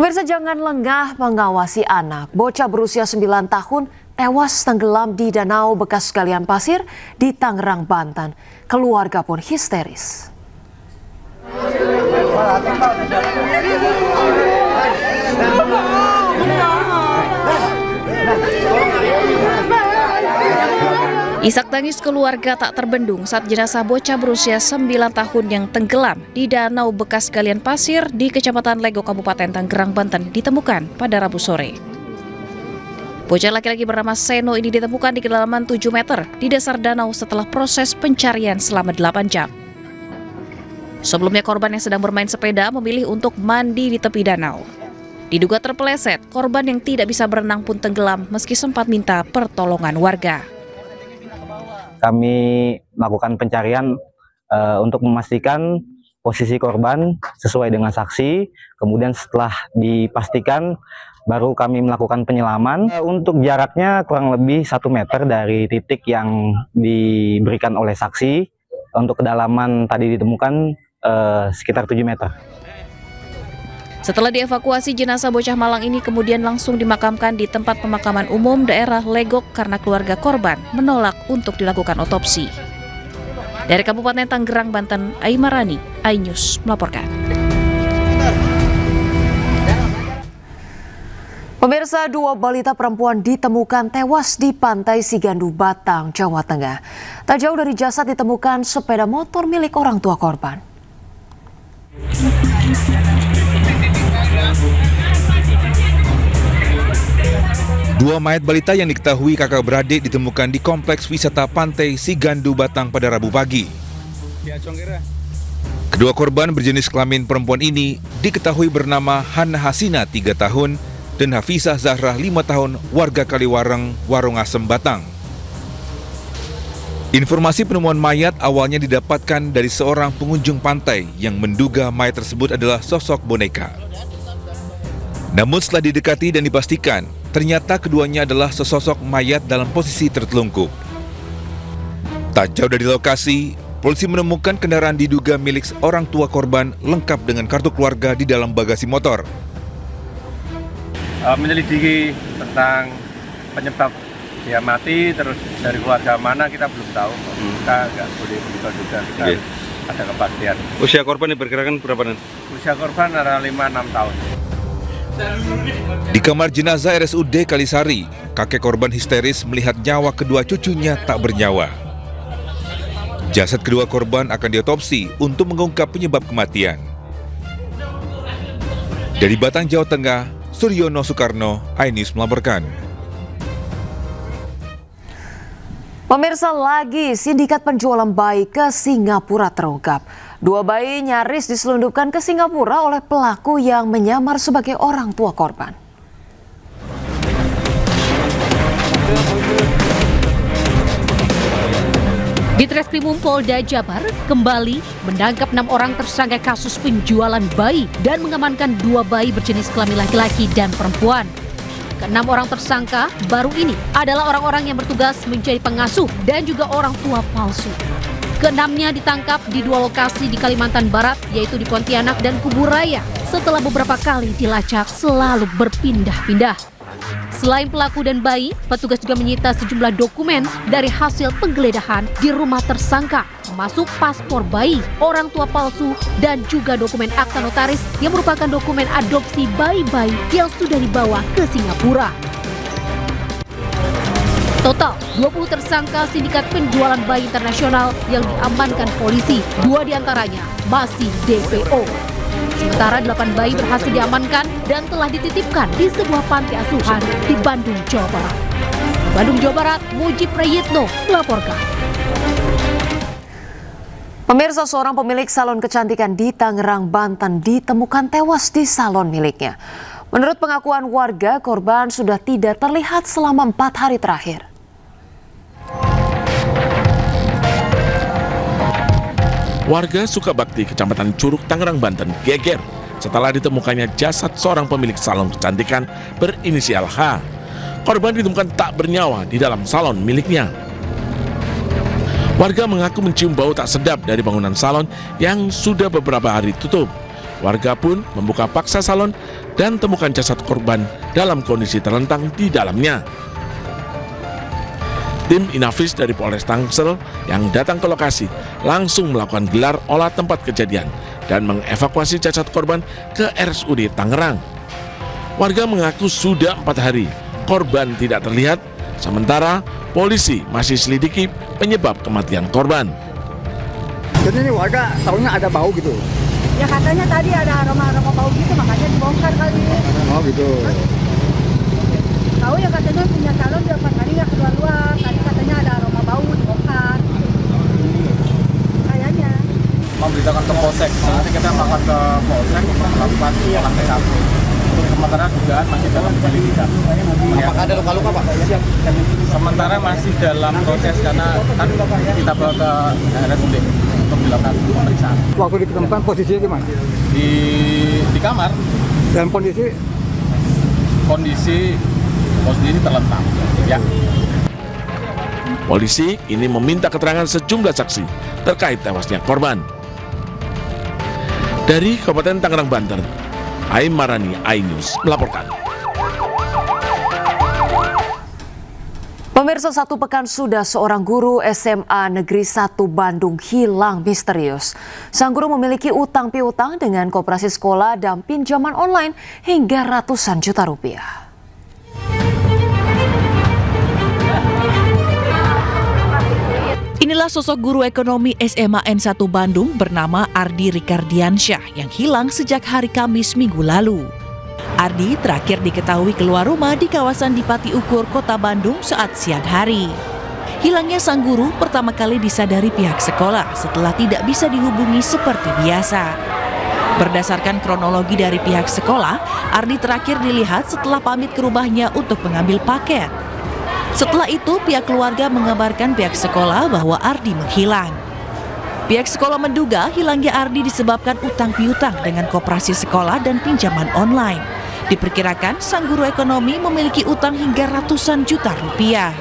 Pemirsa, jangan lengah mengawasi anak. Bocah berusia 9 tahun tewas tenggelam di danau bekas galian pasir di Tangerang, Banten. Keluarga pun histeris. Isak tangis keluarga tak terbendung saat jenazah bocah berusia 9 tahun yang tenggelam di danau bekas galian pasir di Kecamatan Legok, Kabupaten Tangerang, Banten ditemukan pada Rabu sore. Bocah laki-laki bernama Seno ini ditemukan di kedalaman 7 meter di dasar danau setelah proses pencarian selama 8 jam. Sebelumnya korban yang sedang bermain sepeda memilih untuk mandi di tepi danau. Diduga terpeleset, korban yang tidak bisa berenang pun tenggelam meski sempat minta pertolongan warga. Kami melakukan pencarian untuk memastikan posisi korban sesuai dengan saksi. Kemudian setelah dipastikan, baru kami melakukan penyelaman. Untuk jaraknya kurang lebih 1 meter dari titik yang diberikan oleh saksi. Untuk kedalaman tadi ditemukan sekitar 7 meter. Setelah dievakuasi, jenazah bocah malang ini kemudian langsung dimakamkan di tempat pemakaman umum daerah Legok karena keluarga korban menolak untuk dilakukan otopsi. Dari Kabupaten Tangerang, Banten, Aimarani, iNews melaporkan. Pemirsa, 2 balita perempuan ditemukan tewas di Pantai Sigandu, Batang, Jawa Tengah. Tak jauh dari jasad ditemukan sepeda motor milik orang tua korban. Dua mayat balita yang diketahui kakak beradik ditemukan di kompleks wisata Pantai Sigandu, Batang pada Rabu pagi. Kedua korban berjenis kelamin perempuan ini diketahui bernama Hana Hasina 3 tahun dan Hafizah Zahra 5 tahun warga Kaliwareng, Warongasem, Batang. Informasi penemuan mayat awalnya didapatkan dari seorang pengunjung pantai yang menduga mayat tersebut adalah sosok boneka. Namun setelah didekati dan dipastikan, ternyata keduanya adalah sesosok mayat dalam posisi tertelungkup. Tak jauh dari lokasi, polisi menemukan kendaraan diduga milik orang tua korban lengkap dengan kartu keluarga di dalam bagasi motor. Menyelidiki tentang penyebab dia mati, terus dari keluarga mana kita belum tahu. Kita nggak boleh juga kita ada kepastian. Usia korban diperkirakan berapa? Usia korban adalah 5-6 tahun. Di kamar jenazah RSUD Kalisari, kakek korban histeris melihat nyawa kedua cucunya tak bernyawa. Jasad kedua korban akan diotopsi untuk mengungkap penyebab kematian. Dari Batang, Jawa Tengah, Suryono Soekarno, iNews melaporkan. Pemirsa, lagi sindikat penjualan bayi ke Singapura terungkap. 2 bayi nyaris diselundupkan ke Singapura oleh pelaku yang menyamar sebagai orang tua korban. Ditreskrimum Polda Jabar kembali menangkap 6 orang tersangka kasus penjualan bayi dan mengamankan 2 bayi berjenis kelamin laki-laki dan perempuan. Ke-6 orang tersangka baru ini adalah orang-orang yang bertugas menjadi pengasuh dan juga orang tua palsu. Ke-6-nya ditangkap di 2 lokasi di Kalimantan Barat, yaitu di Pontianak dan Kuburaya, setelah beberapa kali dilacak selalu berpindah-pindah. Selain pelaku dan bayi, petugas juga menyita sejumlah dokumen dari hasil penggeledahan di rumah tersangka, termasuk paspor bayi, orang tua palsu, dan juga dokumen akta notaris yang merupakan dokumen adopsi bayi-bayi yang sudah dibawa ke Singapura. Total 20 tersangka sindikat penjualan bayi internasional yang diamankan polisi, 2 diantaranya masih DPO. Sementara 8 bayi berhasil diamankan dan telah dititipkan di sebuah panti asuhan di Bandung, Jawa Barat. Bandung, Jawa Barat, Mujib Prayitno melaporkan. Pemirsa, seorang pemilik salon kecantikan di Tangerang, Banten ditemukan tewas di salon miliknya. Menurut pengakuan warga, korban sudah tidak terlihat selama 4 hari terakhir. Warga Sukabakti, Kecamatan Curug, Tangerang, Banten geger setelah ditemukannya jasad seorang pemilik salon kecantikan berinisial H. Korban ditemukan tak bernyawa di dalam salon miliknya. Warga mengaku mencium bau tak sedap dari bangunan salon yang sudah beberapa hari tutup. Warga pun membuka paksa salon dan temukan jasad korban dalam kondisi terlentang di dalamnya. Tim Inafis dari Polres Tangsel yang datang ke lokasi langsung melakukan gelar olah tempat kejadian dan mengevakuasi jasad korban ke RSUD Tangerang. Warga mengaku sudah 4 hari korban tidak terlihat, sementara polisi masih selidiki penyebab kematian korban. Jadi ini warga tahunya ada bau gitu? Ya katanya tadi ada aroma bau gitu, makanya dibongkar kali. Oh gitu. Tahu ya katanya punya salon dia 4 hari nggak keluar. Tadi katanya ada aroma bau dibongkar. Kayaknya. Memberitakan ke Polsek. Nanti kita melakukan ke Polsek untuk melakukan olah TKP. Untuk sementara dugaan masih dalam penyelidikan. Apakah ada luka-luka, Pak? Sementara masih dalam proses karena kan kita bawa ke RSUD untuk dilakukan pemeriksaan. Waktu ditemukan posisinya gimana? Di kamar. Dan kondisi terlentang. Ya. Polisi ini meminta keterangan sejumlah saksi terkait tewasnya korban. Dari Kabupaten Tangerang, Banten, Aim Marani, iNews melaporkan. Pemirsa, 1 pekan sudah seorang guru SMA Negeri 1 Bandung hilang misterius. Sang guru memiliki utang piutang dengan koperasi sekolah dan pinjaman online hingga ratusan juta rupiah. Inilah sosok guru ekonomi SMA N1 Bandung bernama Ardi Rikardiansyah yang hilang sejak hari Kamis minggu lalu. Ardi terakhir diketahui keluar rumah di kawasan Dipati Ukur, Kota Bandung saat siang hari. Hilangnya sang guru pertama kali disadari pihak sekolah setelah tidak bisa dihubungi seperti biasa. Berdasarkan kronologi dari pihak sekolah, Ardi terakhir dilihat setelah pamit ke rumahnya untuk mengambil paket. Setelah itu, pihak keluarga mengabarkan pihak sekolah bahwa Ardi menghilang. Pihak sekolah menduga hilangnya Ardi disebabkan utang piutang dengan koperasi sekolah dan pinjaman online. Diperkirakan sang guru ekonomi memiliki utang hingga ratusan juta rupiah.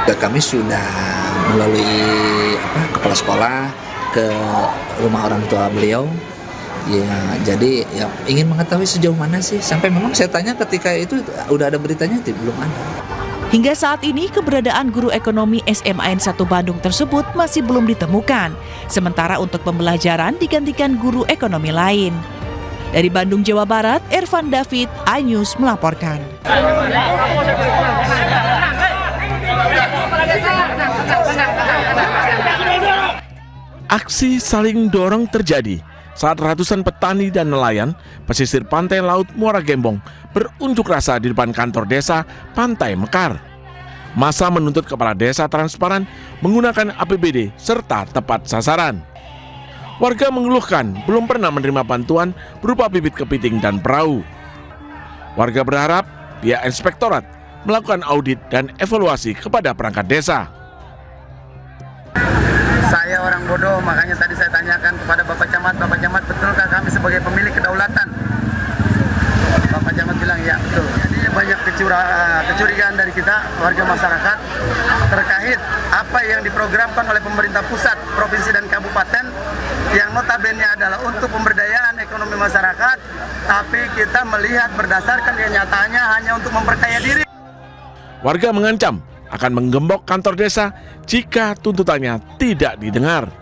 Kami sudah melalui kepala sekolah ke rumah orang tua beliau. Ya, jadi ya ingin mengetahui sejauh mana sih. Sampai memang saya tanya ketika itu udah ada beritanya, belum ada. Hingga saat ini, keberadaan guru ekonomi SMA N1 Bandung tersebut masih belum ditemukan. Sementara untuk pembelajaran digantikan guru ekonomi lain. Dari Bandung, Jawa Barat, Ervan David, iNews melaporkan. Aksi saling dorong terjadi saat ratusan petani dan nelayan pesisir pantai laut Muara Gembong berunjuk rasa di depan kantor desa Pantai Mekar. Massa menuntut kepala desa transparan menggunakan APBD serta tepat sasaran. Warga mengeluhkan belum pernah menerima bantuan berupa bibit kepiting dan perahu. Warga berharap pihak inspektorat melakukan audit dan evaluasi kepada perangkat desa. Saya orang bodoh, makanya tadi saya tanyakan kepada Bapak Camat, betulkah kami sebagai pemilik kedaulatan? Bapak Camat bilang ya betul. Jadi banyak kecurigaan dari kita, warga masyarakat, terkait apa yang diprogramkan oleh pemerintah pusat, provinsi dan kabupaten, yang notabene adalah untuk pemberdayaan ekonomi masyarakat, tapi kita melihat berdasarkan kenyataannya hanya untuk memperkaya diri. Warga mengancam akan menggembok kantor desa jika tuntutannya tidak didengar.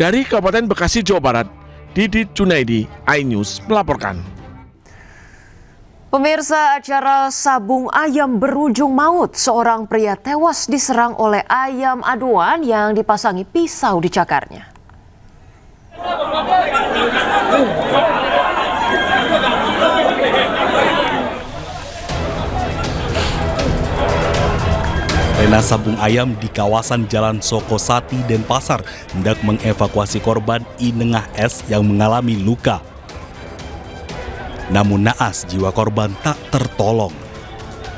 Dari Kabupaten Bekasi, Jawa Barat, Didit Junaidi, iNews melaporkan. Pemirsa, acara sabung ayam berujung maut. Seorang pria tewas diserang oleh ayam aduan yang dipasangi pisau di cakarnya. Arena sabung ayam di kawasan Jalan Sokosati, Denpasar hendak mengevakuasi korban Inengah S yang mengalami luka. Namun naas jiwa korban tak tertolong.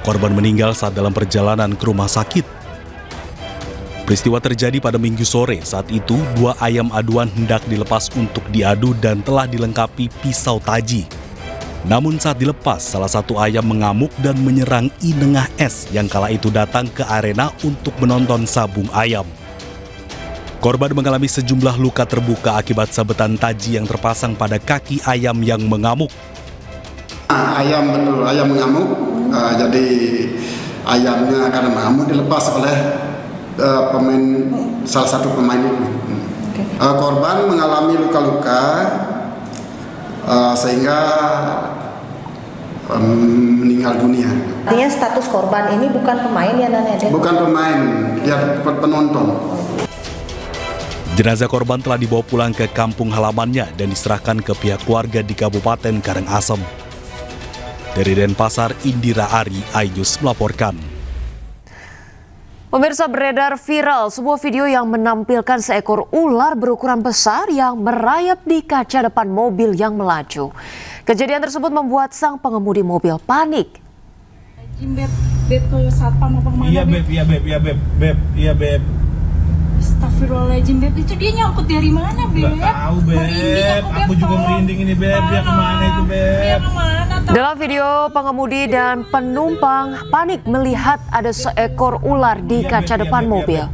Korban meninggal saat dalam perjalanan ke rumah sakit. Peristiwa terjadi pada Minggu sore. Saat itu 2 ayam aduan hendak dilepas untuk diadu dan telah dilengkapi pisau taji. Namun saat dilepas, salah satu ayam mengamuk dan menyerang Inengah S yang kala itu datang ke arena untuk menonton sabung ayam. Korban mengalami sejumlah luka terbuka akibat sabetan taji yang terpasang pada kaki ayam yang mengamuk. Ayam mengamuk, jadi ayamnya karena mengamuk dilepas oleh salah satu pemain itu. Korban mengalami luka-luka sehingga meninggal dunia. Artinya status korban ini bukan pemain ya Nana? Bukan pemain, dia penonton. Jenazah korban telah dibawa pulang ke kampung halamannya dan diserahkan ke pihak keluarga di Kabupaten Karangasem. Dari Denpasar, Indira Ari, iNews melaporkan. Pemirsa, beredar viral sebuah video yang menampilkan seekor ular berukuran besar yang merayap di kaca depan mobil yang melaju. Kejadian tersebut membuat sang pengemudi mobil panik. Beb ke satpam apa kemana? Iya beb. Astagfirullahaladzim, Beb, itu dia nyangkut dari mana, Beb? Nggak tahu, Beb. Aku juga merinding ini, Beb. Dia kemana itu, Beb? Dia kemana? Dalam video, pengemudi dan penumpang panik melihat ada seekor ular di kaca depan mobil.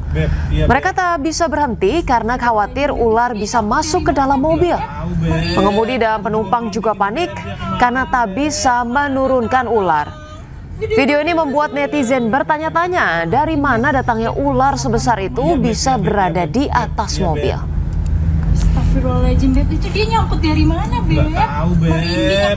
Mereka tak bisa berhenti karena khawatir ular bisa masuk ke dalam mobil. Pengemudi dan penumpang juga panik karena tak bisa menurunkan ular. Video ini membuat netizen bertanya-tanya dari mana datangnya ular sebesar itu bisa berada di atas mobil. Astagfirullahaladzim, Beb, itu dia nyangkut dari mana, Beb? Nggak tahu, Beb.